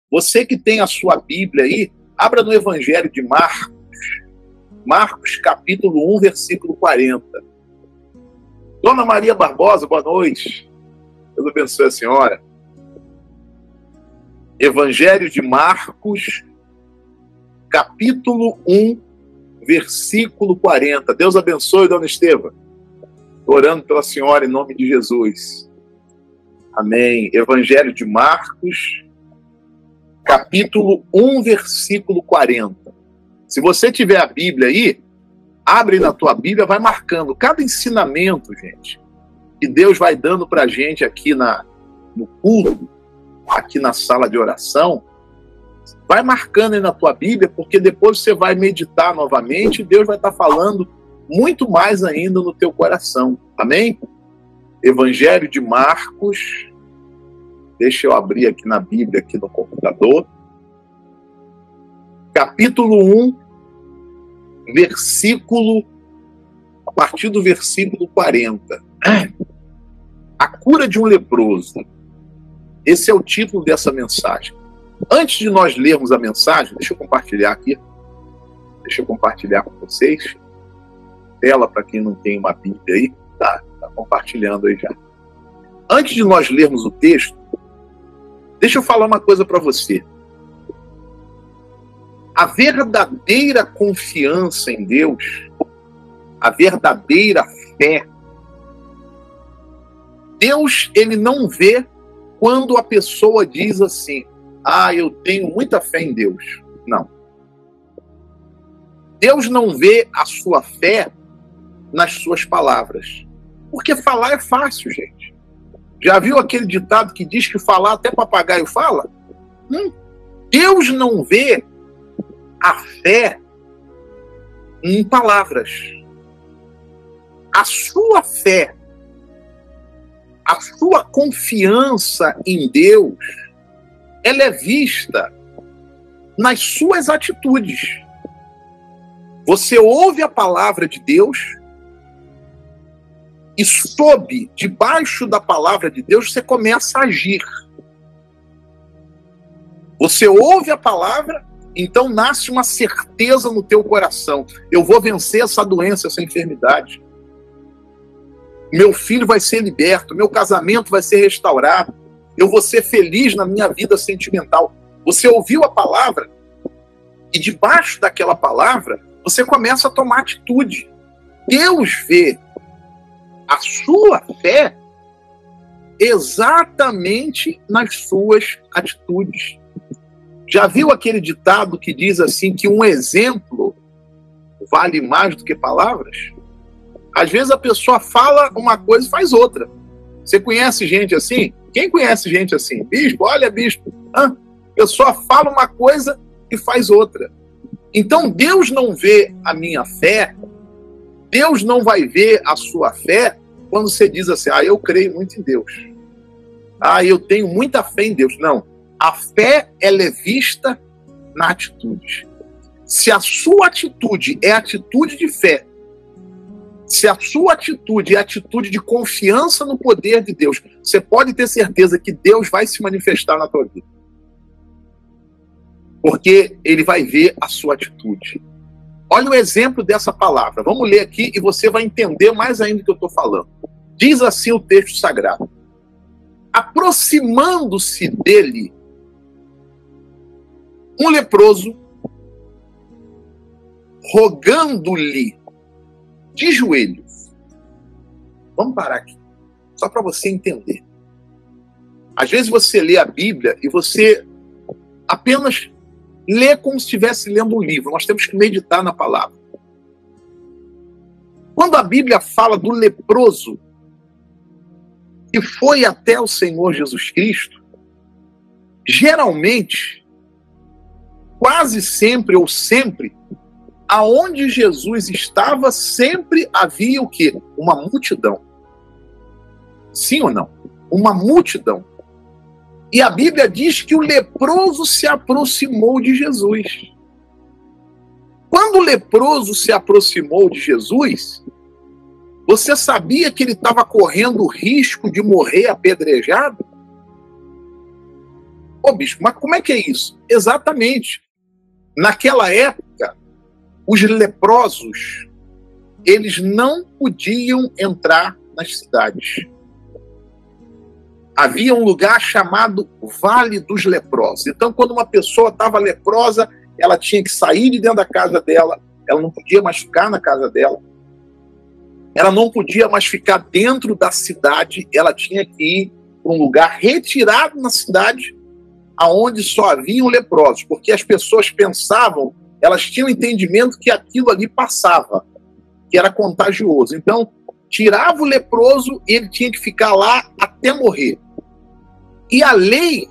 Você que tem a sua Bíblia aí, abra no Evangelho de Marcos. Marcos, capítulo 1, versículo 40. Dona Maria Barbosa, boa noite. Deus abençoe a senhora. Evangelho de Marcos, capítulo 1, versículo 40. Deus abençoe, dona Esteva. Estou orando pela senhora em nome de Jesus. Amém. Evangelho de Marcos, capítulo 1, versículo 40. Se você tiver a Bíblia aí, abre na tua Bíblia, vai marcando cada ensinamento, gente, que Deus vai dando para a gente aqui no culto, aqui na sala de oração. Vai marcando aí na tua Bíblia, porque depois você vai meditar novamente e Deus vai estar falando muito mais ainda no teu coração. Amém? Evangelho de Marcos. Deixa eu abrir aqui na Bíblia, aqui no computador. Capítulo 1, a partir do versículo 40. A cura de um leproso. Esse é o título dessa mensagem. Antes de nós lermos a mensagem, deixa eu compartilhar aqui. Deixa eu compartilhar com vocês. Tela para quem não tem uma Bíblia aí. Tá compartilhando aí já. Antes de nós lermos o texto, deixa eu falar uma coisa para você. A verdadeira confiança em Deus, a verdadeira fé, Deus, ele não vê quando a pessoa diz assim, eu tenho muita fé em Deus. Não. Deus não vê a sua fé nas suas palavras. Porque falar é fácil, gente. Já viu aquele ditado que diz que falar até papagaio fala? Deus não vê a fé em palavras. A sua fé, a sua confiança em Deus, ela é vista nas suas atitudes. Você ouve a palavra de Deus e debaixo da palavra de Deus, você começa a agir. Você ouve a palavra, então nasce uma certeza no teu coração. Eu vou vencer essa doença, essa enfermidade. Meu filho vai ser liberto, meu casamento vai ser restaurado. Eu vou ser feliz na minha vida sentimental. Você ouviu a palavra e debaixo daquela palavra, você começa a tomar atitude. Deus vê a sua fé exatamente nas suas atitudes. Já viu aquele ditado que diz assim que um exemplo vale mais do que palavras? Às vezes a pessoa fala uma coisa e faz outra. Você conhece gente assim? Quem conhece gente assim? Bispo, olha bispo. A pessoa fala uma coisa e faz outra. Então Deus não vê a minha fé, Deus não vai ver a sua fé quando você diz assim, eu creio muito em Deus. Eu tenho muita fé em Deus. Não. A fé, ela é vista na atitude. Se a sua atitude é atitude de fé, se a sua atitude é atitude de confiança no poder de Deus, você pode ter certeza que Deus vai se manifestar na tua vida. Porque ele vai ver a sua atitude. Olha o exemplo dessa palavra. Vamos ler aqui e você vai entender mais ainda o que eu estou falando. Diz assim o texto sagrado. Aproximando-se dele, um leproso, rogando-lhe de joelhos. Vamos parar aqui, só para você entender. Às vezes você lê a Bíblia e você apenas lê como se estivesse lendo um livro. Nós temos que meditar na palavra. Quando a Bíblia fala do leproso que foi até o Senhor Jesus Cristo, geralmente, quase sempre ou sempre, aonde Jesus estava, sempre havia o quê? Uma multidão. Sim ou não? Uma multidão. E a Bíblia diz que o leproso se aproximou de Jesus. Quando o leproso se aproximou de Jesus, você sabia que ele estava correndo o risco de morrer apedrejado? Ô bispo, mas como é que é isso? Exatamente. Naquela época, os leprosos, eles não podiam entrar nas cidades. Havia um lugar chamado Vale dos Leprosos. Então, quando uma pessoa estava leprosa, ela tinha que sair de dentro da casa dela, ela não podia mais ficar na casa dela, ela não podia mais ficar dentro da cidade, ela tinha que ir para um lugar retirado na cidade, aonde só haviam leprosos, porque as pessoas pensavam, elas tinham entendimento que aquilo ali passava, que era contagioso. Então, tirava o leproso e ele tinha que ficar lá até morrer. E a lei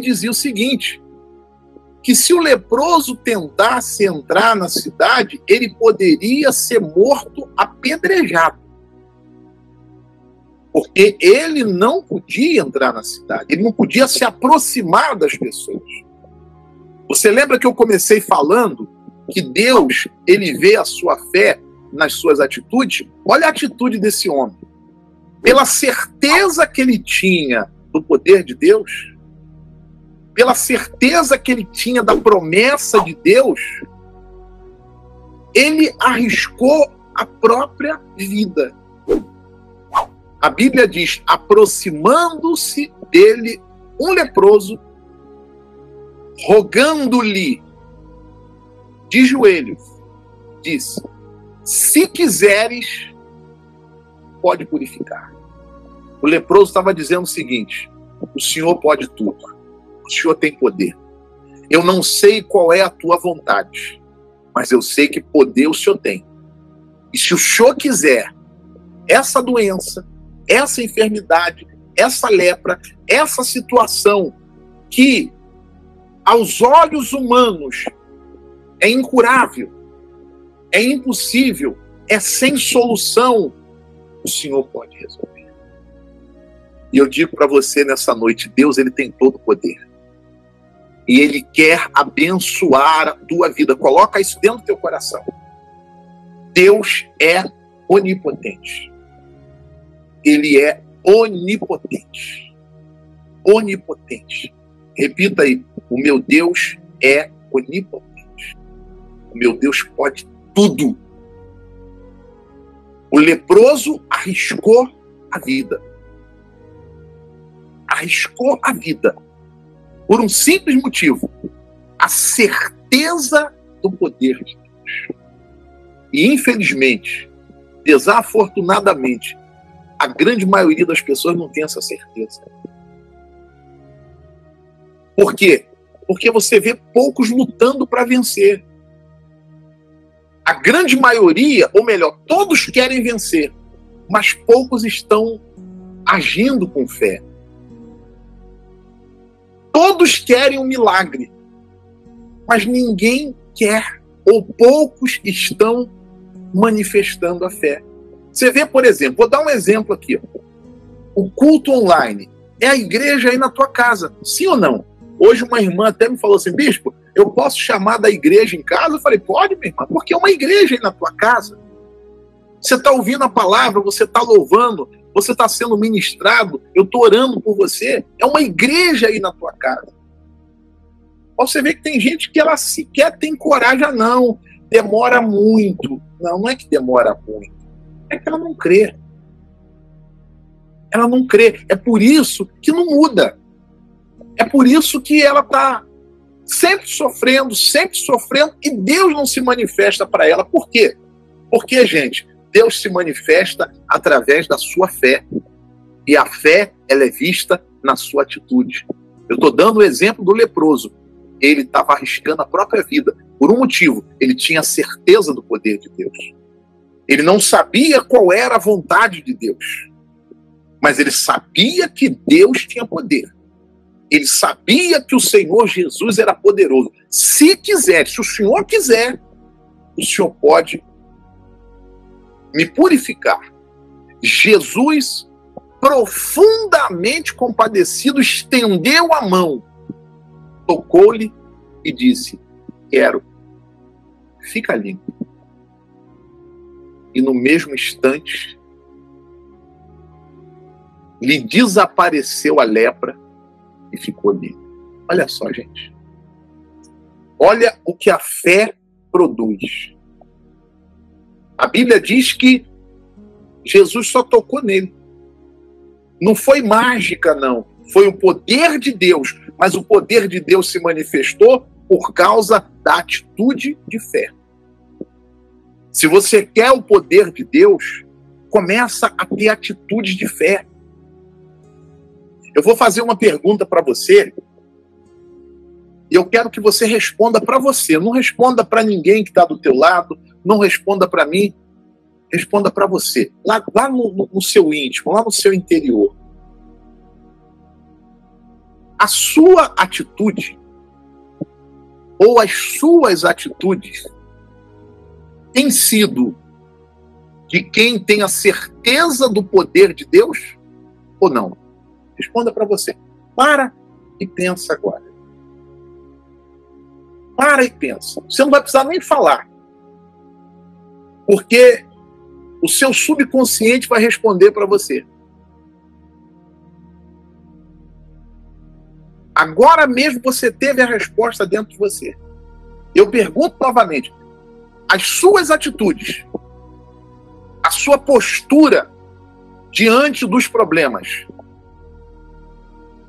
dizia o seguinte, que se o leproso tentasse entrar na cidade, ele poderia ser morto apedrejado. Porque ele não podia entrar na cidade, ele não podia se aproximar das pessoas. Você lembra que eu comecei falando que Deus, ele vê a sua fé nas suas atitudes? Olha a atitude desse homem. Pela certeza que ele tinha do poder de Deus, pela certeza que ele tinha da promessa de Deus, ele arriscou a própria vida. A Bíblia diz, aproximando-se dele um leproso, rogando-lhe de joelhos, disse, se quiseres, pode purificar. O leproso estava dizendo o seguinte, o Senhor pode tudo. O Senhor tem poder. Eu não sei qual é a tua vontade, mas eu sei que poder o Senhor tem. E se o Senhor quiser, essa doença, essa enfermidade, essa lepra, essa situação que aos olhos humanos é incurável, é impossível, é sem solução, o Senhor pode resolver. E eu digo para você nessa noite, Deus, ele tem todo o poder. E ele quer abençoar a tua vida. Coloca isso dentro do teu coração. Deus é onipotente. Ele é onipotente. Onipotente. Repita aí. O meu Deus é onipotente. O meu Deus pode tudo. O leproso arriscou a vida. Arriscou a vida. Por um simples motivo, a certeza do poder de Deus. E infelizmente, desafortunadamente, a grande maioria das pessoas não tem essa certeza. Por quê? Porque você vê poucos lutando para vencer. A grande maioria, ou melhor, todos querem vencer, mas poucos estão agindo com fé. Todos querem um milagre, mas ninguém quer, ou poucos estão manifestando a fé. Você vê, por exemplo, vou dar um exemplo aqui. O culto online é a igreja aí na tua casa, sim ou não? Hoje uma irmã até me falou assim, bispo, eu posso chamar da igreja em casa? Eu falei, pode, minha irmã, porque é uma igreja aí na tua casa. Você está ouvindo a palavra, você está louvando, você está sendo ministrado, eu estou orando por você, é uma igreja aí na tua casa. Você vê que tem gente que ela sequer tem coragem, não, demora muito. Não, não é que demora muito, é que ela não crê. Ela não crê, é por isso que não muda. É por isso que ela está sempre sofrendo, e Deus não se manifesta para ela. Por quê? Porque, gente, Deus se manifesta através da sua fé. E a fé, ela é vista na sua atitude. Eu estou dando o exemplo do leproso. Ele estava arriscando a própria vida. Por um motivo, ele tinha certeza do poder de Deus. Ele não sabia qual era a vontade de Deus. Mas ele sabia que Deus tinha poder. Ele sabia que o Senhor Jesus era poderoso. Se quiser, se o Senhor quiser, o Senhor pode me purificar. Jesus, profundamente compadecido, estendeu a mão, tocou-lhe e disse, quero, fica limpo. E no mesmo instante, lhe desapareceu a lepra e ficou nele. Olha só, gente. Olha o que a fé produz. A Bíblia diz que Jesus só tocou nele. Não foi mágica, não. Foi o poder de Deus. Mas o poder de Deus se manifestou por causa da atitude de fé. Se você quer o poder de Deus, começa a ter atitudes de fé. Eu vou fazer uma pergunta para você e eu quero que você responda para você. Não responda para ninguém que está do teu lado, não responda para mim, responda para você. Lá no seu íntimo, lá no seu interior. A sua atitude ou as suas atitudes têm sido de quem tem a certeza do poder de Deus ou não? Responda para você. Para e pensa agora. Para e pensa. Você não vai precisar nem falar. Porque o seu subconsciente vai responder para você. Agora mesmo você teve a resposta dentro de você. Eu pergunto novamente. As suas atitudes, a sua postura diante dos problemas,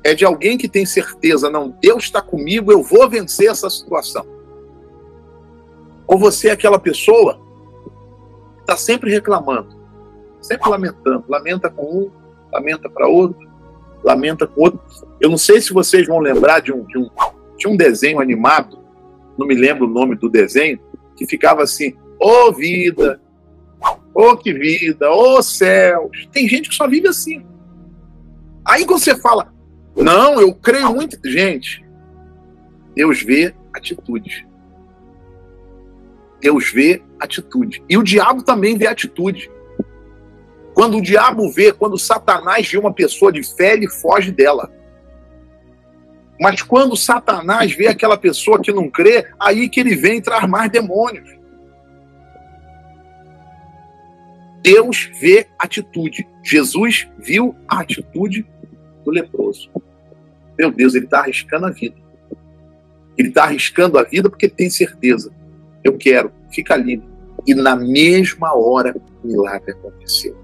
é de alguém que tem certeza, não, Deus está comigo, eu vou vencer essa situação. Ou você é aquela pessoa que está sempre reclamando, sempre lamentando, lamenta com um, lamenta para outro, lamenta com outro. Eu não sei se vocês vão lembrar de um desenho animado, não me lembro o nome do desenho, que ficava assim, ô vida, ô que vida, ô céus. Tem gente que só vive assim. Aí quando você fala, não, eu creio muito. Gente, Deus vê atitude. Deus vê atitude. E o diabo também vê atitude. Quando o diabo vê, quando Satanás vê uma pessoa de fé, ele foge dela. Mas quando Satanás vê aquela pessoa que não crê, aí que ele vem traz mais demônios. Deus vê atitude. Jesus viu a atitude do leproso. Meu Deus, ele está arriscando a vida. Ele está arriscando a vida porque tem certeza. Eu quero, fica livre. E na mesma hora, o milagre aconteceu.